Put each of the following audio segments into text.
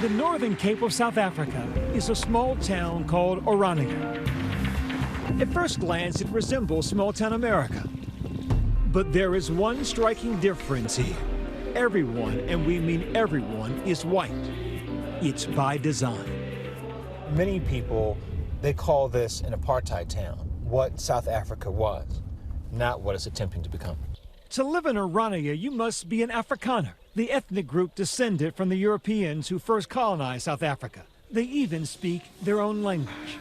the northern Cape of South Africa is a small town called Orania. At first glance, it resembles small-town America. But there is one striking difference here. Everyone, and we mean everyone, is white. It's by design. Many people, they call this an apartheid town, what South Africa was, not what it's attempting to become. To live in Orania, you must be an Afrikaner, the ethnic group descended from the Europeans who first colonized South Africa. They even speak their own language.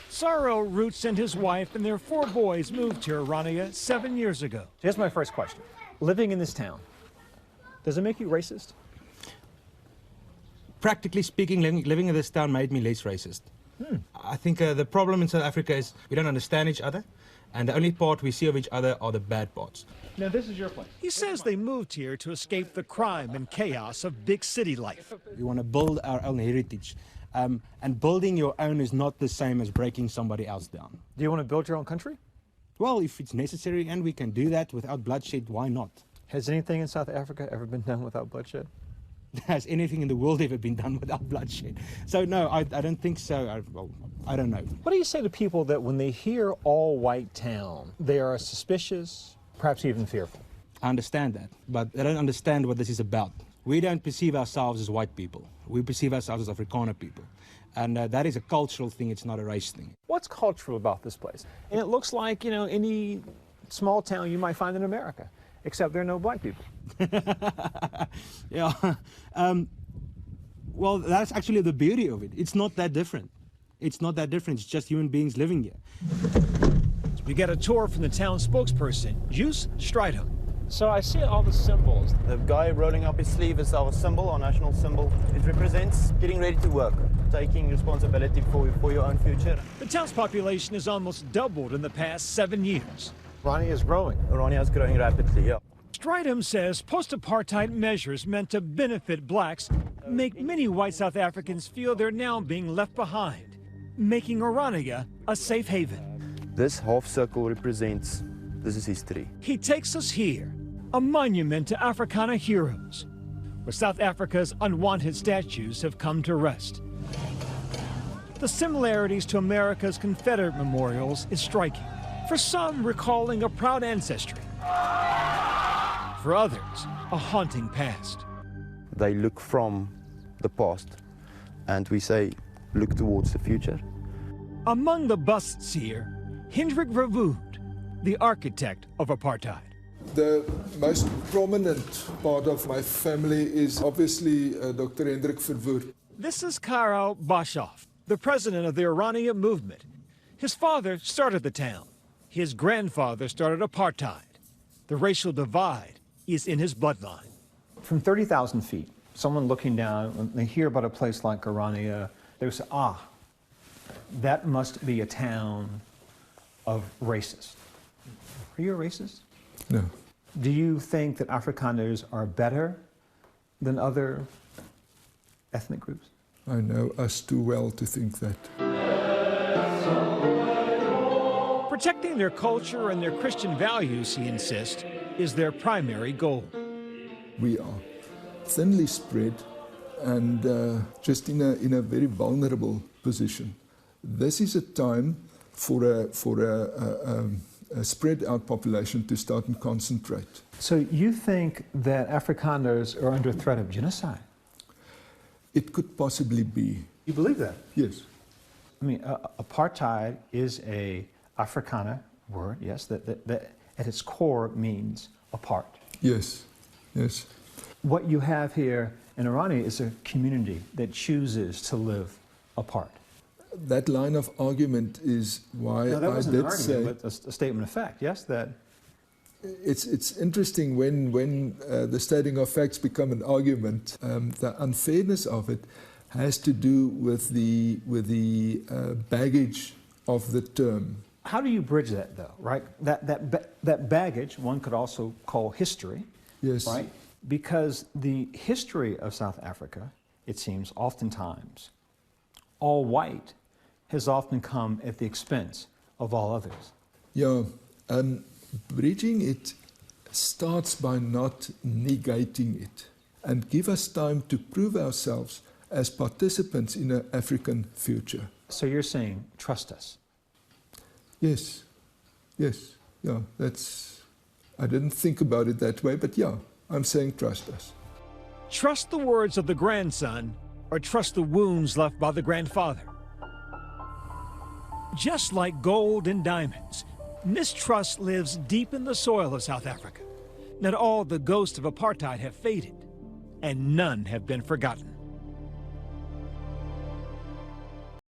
Sorrow Roots and his wife and their 4 boys moved to Orania 7 years ago. Here's my first question. Living in this town, does it make you racist? Practically speaking, living in this town made me less racist. I think the problem in South Africa is we don't understand each other, and the only part we see of each other are the bad parts. Now, this is your place. He says they moved here to escape the crime and chaos of big city life. We want to build our own heritage, and building your own is not the same as breaking somebody else down. Do you want to build your own country? Well, if it's necessary and we can do that without bloodshed, why not? Has anything in South Africa ever been done without bloodshed? Has anything in the world ever been done without bloodshed? So no, I don't think so. I don't know. What do you say to people that when they hear all-white town, they are suspicious, perhaps even fearful? I understand that, but they don't understand what this is about. We don't perceive ourselves as white people. We perceive ourselves as Afrikaner people. And that is a cultural thing, it's not a race thing. What's cultural about this place? And it looks like, you know, any small town you might find in America, except there are no black people. Yeah. Well, that's actually the beauty of it. It's not that different. It's not that different. It's just human beings living here. We get a tour from the town spokesperson, Juice Stridham. So I see all the symbols. The guy rolling up his sleeve is our symbol, our national symbol. It represents getting ready to work, taking responsibility for your own future. The town's population has almost doubled in the past 7 years. Orania is growing. Orania is growing rapidly, yeah. Stridham says post-apartheid measures meant to benefit blacks make many white South Africans feel they're now being left behind, making Orania a safe haven. This half circle represents, this is history. He takes us here, a monument to Afrikaner heroes, where South Africa's unwanted statues have come to rest. The similarities to America's Confederate memorials is striking, for some recalling a proud ancestry, for others a haunting past. They look from the past, and we say, look towards the future. Among the busts here, Hendrik Verwoerd, the architect of apartheid. The most prominent part of my family is obviously Dr. Hendrik Verwoerd. This is Karoo Bashoff, the president of the Orania movement. His father started the town. His grandfather started apartheid. The racial divide is in his bloodline. From 30,000 feet, someone looking down, when they hear about a place like Orania, they would say, ah, that must be a town of racists. Are you a racist? No. Do you think that Afrikaners are better than other ethnic groups? I know us too well to think that. Protecting their culture and their Christian values, he insists, is their primary goal. We are thinly spread and just in a very vulnerable position. This is a time for a spread out population to start and concentrate. So you think that Afrikaners are under threat of genocide? It could possibly be. You believe that? Yes. I mean, apartheid is a Afrikaner word, yes, that at its core means apart. Yes, yes. What you have here in Orania is a community that chooses to live apart. That line of argument is why No, that I wasn't an did argument, say... but a statement of fact, yes, that... It's interesting when the stating of facts become an argument. The unfairness of it has to do with the baggage of the term. How do you bridge that, though, right? That baggage, one could also call history, Yes. right? Because the history of South Africa, it seems, oftentimes, all white, has often come at the expense of all others. Yeah, bridging it starts by not negating it. and give us time to prove ourselves as participants in an African future. So you're saying, trust us? Yes, yes, yeah, I didn't think about it that way, but yeah, I'm saying trust us. Trust the words of the grandson, or trust the wounds left by the grandfather. Just like gold and diamonds, mistrust lives deep in the soil of South Africa. Not all the ghosts of apartheid have faded, and none have been forgotten.